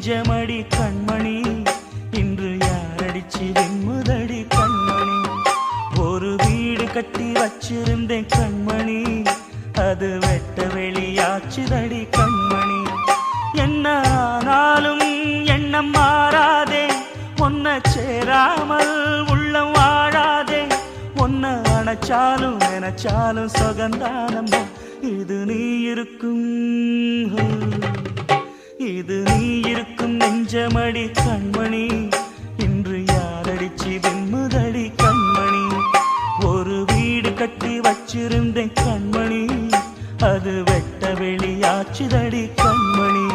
நெஞ்சமடி கண்மணி இன்று யாரடிச்சு வெண்முதடி கண்மணி ஒரு வீடு கட்டி வச்சிருந்தேன் கண்மணி அது வெட்ட வெளியாச்சுதடி கண்மணி என்ன ஆனாலும் எண்ணம் மாறாதே ஒன்ன சேராமல் உள்ளம் வாழாதே ஒன்ன அணைச்சாலும் நினைச்சாலும் சுகந்தானம்மா இது நீ இருக்கும் நெஞ்சமடி கண்மணி இன்று யாரடிச்சு வெண்முதடி கண்மணி ஒரு வீடு கட்டி வச்சிருந்தேன் கண்மணி அது வெட்ட வெளியாச்சுதடி கண்மணி